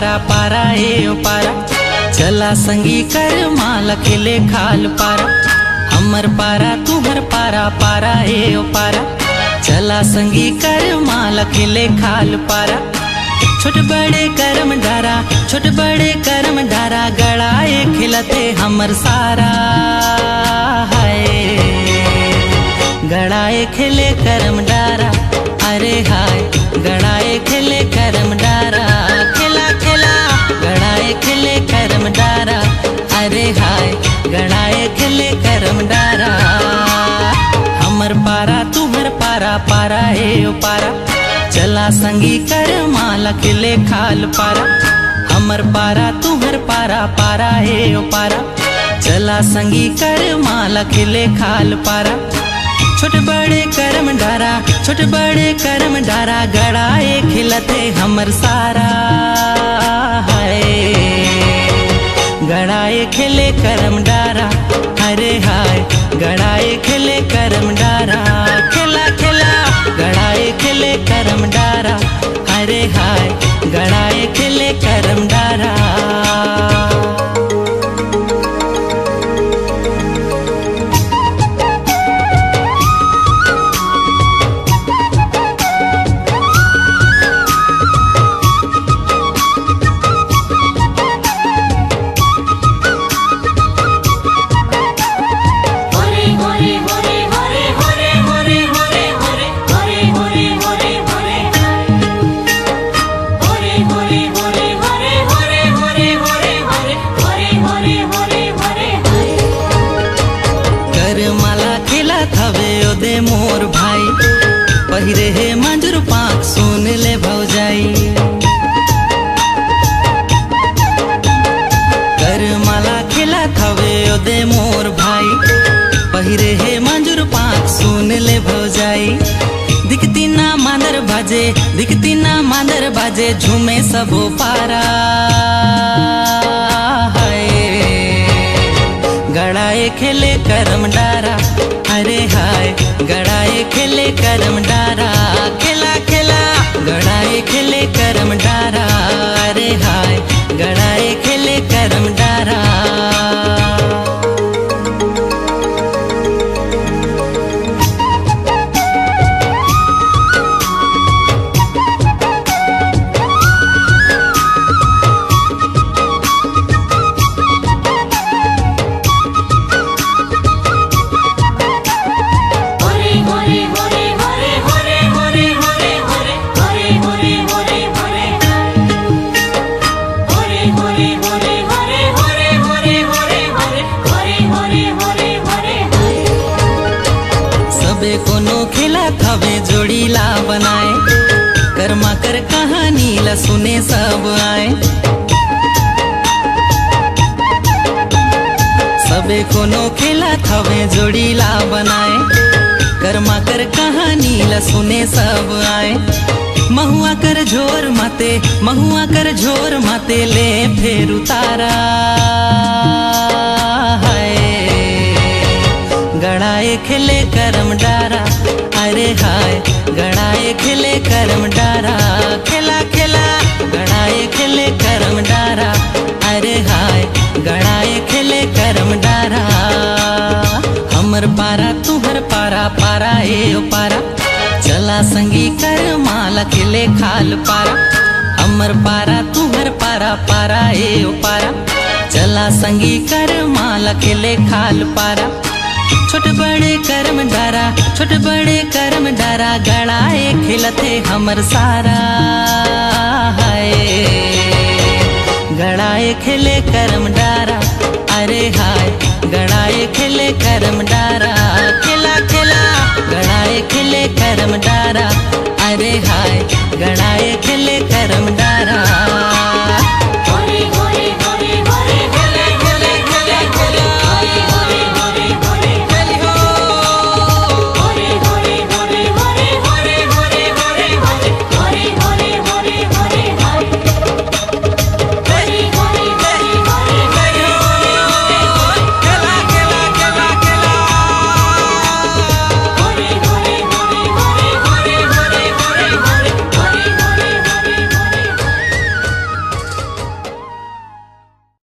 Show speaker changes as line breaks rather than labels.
पारा पारा ए ओ पारा, चला संगी कर माला खिले खाल पारा। हमर पारा तुहर पारा पारा ए ओ पारा, चला संगी कर माला खिले खाल पारा। छोट बड़े करम डारा, छोट बड़े करम डारा, गड़ाए खिलते हमर सारा है। गड़ाए खिले करम डारा, अरे हाय गड़ाए खिले करम डारा। खिला खिला गड़ाए खिले करम डारा, अरे हाय गड़ाए खिले करम डारा। हमर पारा तुहर पारा पारा ए ओ पारा, चला संगी कर माला खिले खाल पारा। हमर पारा तुहर पारा पारा ए ओ पारा, चला संगी कर माला खिले खाल पारा। छोट बड़े करम डारा, छोट बड़े करम डारा, गड़ाए खिलते हमर सारा है। गड़ाए खिले करम डारा, अरे हाय गड़ाए खिले करम डारा। खिला खिला गड़ाए खिले करम डारा, अरे हाय गड़ाए खिले करम डारा। मोर भाई पहिरे हे मंजूर पाक सुन ले भौजाई। कर माला खिला थवे ओदे मोर भाई, पहिरे हे मंजूर पाक सुन ले भौजाई। दिखती ना मांदर बाजे, दिखती ना मांदर बाजे, झूमे सबो पारा है। गड़ाए खिले करम डारा, अरे हाय गड़ाए खिले करम डारा। खिला खिला गड़ाए खिले करम डारा, अरे हाय गड़ाए खिले करम डारा। कोनो खिला थवे जोड़ीला बनाए, कर्मा कर कहानी ला सुने सब आए। सबे कोनो खिला थवे जोड़ीला बनाए, कर्मा कर कहानी ला सुने सब आए। महुआ कर झोर माते, महुआ कर झोर माते, ले फेर उतारा है। गड़ाए खिले करम डारा, अरे हाय गड़ाए खिले करम डारा। खिला खिला गड़ाए खिले करम डारा, अरे हाय गड़ाए खिले करम डारा। हमर पारा तुहर पारा पारा ए ओ पारा, चला संगी कर माला खिले खाल पारा। हमर पारा तुहर पारा पारा ए ओ पारा, चला संगी कर माला खिले खाल पारा। छोट बड़े करम डारा, छोट बड़े करम डारा, गड़ाए खिलते हमर सारा है। गड़ाए खिले करम डारा, अरे हाय गड़ाए खिले करम डारा। खिला खिला गड़ाए खिले करम डारा, अरे हाय गड़ाए खिले करम डारा।